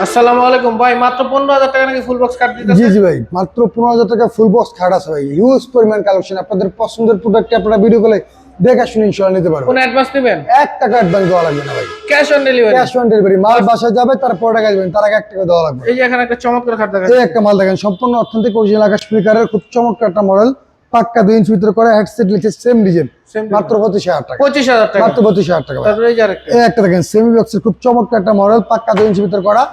আসসালামু আলাইকুম ভাই, মাত্র 15,000 টাকা নাকি ফুল বক্স কাট দিতেছে? জি জি ভাই, মাত্র 15,000 টাকা ফুল বক্স খাট আছে ভাই। হিউজ পরিমাণ কালেকশন। আপনাদের পছন্দের প্রোডাক্টটি আপনারা ভিডিও কলে দেখে শুনে ইনশাআল্লাহ নিতে পারবেন। কোন অ্যাডভান্স নেবেন? 1 টাকা অ্যাডভান্স দেওয়া লাগবে না ভাই। Cash on delivery? Cash on delivery. মাল বাসায় যাবে, তারপর টাকা দিবেন, তার আগে 1 টাকা দেওয়া লাগবে। এই যে এখানে একটা চমৎকার খাট দেখা এই যাচ্ছে। একটা মাল দেখেন, সম্পূর্ণ অথেন্টিক অরিজিনাল আকাশ স্পিকারের খুব চমৎকার একটা মডেল। পাক্কা 2 ইঞ্চি ভিতরে করে হেডসেট লিখে সেম ডিজাইন, মাত্র 25,000 টাকা। 25,000 টাকা, মাত্র 25,000 টাকা ভাই। তারপরে এই যে আরেকটা, এই একটা দেখেন সেমি বক্সের খুব চমৎকার একটা মডেল, পাক্কা 2 ইঞ্চি ভিতরে করা,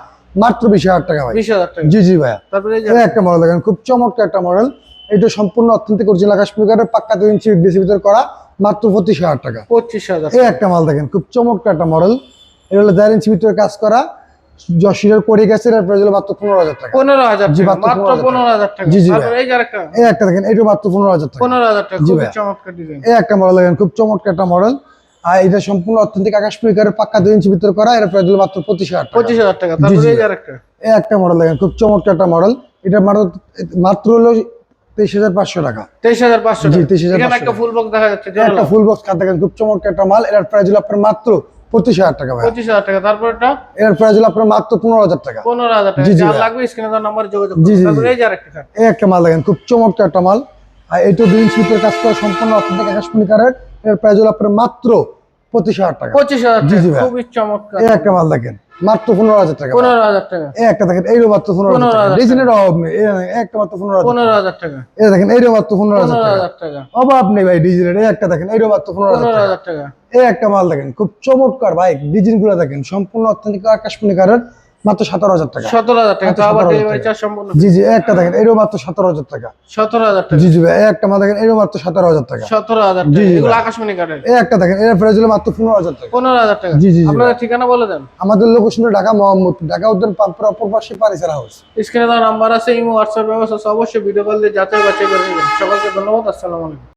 মাত্র 20,000 টাকা ভাই। 20,000 টাকা। জি জি ভাইয়া। তারপরে এই যে এই একটা মডেল দেখেন, খুব চমৎকার একটা মডেল। এটা সম্পূর্ণ অথেন্টিক অরিজিনাল আকাশ স্পিকারের পাক্কা 2 ইঞ্চি ডিসি ভিতরে করা, মাত্র 25,000 টাকা। 25,000। এই একটা মাল দেখেন, খুব চমৎকার একটা মডেল। এটা হলো 1.5 ইঞ্চি ভিতরে কাজ করা, যশোরের কোডে গেছে, এর প্রাইস হলো মাত্র 15,000 টাকা। 15,000 জি, টাকা, মাত্র 15,000 টাকা। জি জি ভাই। তারপরে এই যে আরেকটা, এই একটা দেখেন, এটা মাত্র 15,000 টাকা। 15,000 টাকা, জি খুব ভাই। চমৎকার ডিজাইন। এই একটা মডেল দেখেন, খুব চমৎকার একটা মডেল। আর এটা সম্পূর্ণ অথেন্টিক আকাশ স্পিকারের পাক্কা 2 ইঞ্চি ভিতরে করা, এর প্রাইস হলো মাত্র 25,000 টাকা। 25,000 টাকা। জি, তারপরে জি এই যে ভাই। আরেকটা, এই একটা মডেল দেখেন, খুব চমৎকার একটা মডেল। এটা মাত্র হলো 23,500 টাকা। 23,500 জি, টাকা। 23,500 এখানে একটা ফুল বক্স দেখা যাচ্ছে, একটা ফুল বক্স খাট দেখেন, খুব চমৎকার একটা মাল। এর প্রাইস হলো আপনার মাত্র 25,000 টাকা ভাই। 25,000 টাকা। তারপর এটা এর প্রাইস হলো আপনার মাত্র 15,000 টাকা। 15,000 টাকা। জি, জি যার ভাই। লাগবে স্ক্রিনে দেওয়া নম্বরে যোগাযোগ জি, করুন। জি, তারপরে জি। এই যে আরেকটা খাট, এই একটা মাল দেখেন, খুব চমৎকার একটা মাল। আর এটা 2 ইঞ্চি ভিতরে কাজ করা, সম্পূর্ণ অথেন্টিক আকাশ স্পিকারের। এর প্রাইস হলো আপনার মাত্র 25,000 টাকা। 25,000 জি, টাকা, জি ভাই। খুবই চমৎকার। এই একটা মাল দেখেন, মাত্র 15,000 টাকা। 15,000 টাকা। এই একটা দেখেন, এইরও মাত্র 15,000 টাকা। 15,000 ডিজাইনের অভাব নেই। এই একটা মাত্র 15,000 টাকা। 15,000 টাকা। এই দেখেন, এইরও মাত্র 15,000 টাকা। 15,000 টাকা। অভাব নেই ভাই ডিজাইনের। এই একটা দেখেন, এইরও মাত্র 15,000 টাকা। 15,000 টাকা। এই একটা মাল দেখেন, খুব চমৎকার ভাই। ডিজাইন গুলো দেখেন, সম্পূর্ণ অথেন্টিক আকাশ স্পিকারের, মাত্র 17,000 টাকা। 17,000 টাকা। মাত্র তো আবার 17,000 ডেলিভারি টাকা। চার্জ সম্পূর্ণ। জি জি, এই একটা দেখেন, এরও মাত্র 17,000 টাকা। 17,000 টাকা। জি জি ভাই। এই একটা মাল দেখেন, এরও মাত্র 17,000 টাকা। 17,000 জি, টাকা। জি এগুলো ভাই। আকাশমণি কাঠের। এই একটা দেখেন, এর প্রাইস হলো মাত্র 15,000 টাকা। 15,000 টাকা। জি, জি, জি আপনাদের ভাই। ঠিকানা বলে দেন। আমাদের লোকেশন ঢাকা মোহাম্মদপুর, ঢাকা উদ্যান পাম্পের অপর পাশে ফার্নিচার হাউস। স্ক্রিনে দেওয়া নাম্বার আছে, ইমো হোয়াটসঅ্যাপ ব্যবস্থা আছে। অবশ্যই ভিডিও কল দিয়ে যাচাই বাছাই করে নেবেন। সকলকে ধন্যবাদ। আসসালামু আলাইকুম।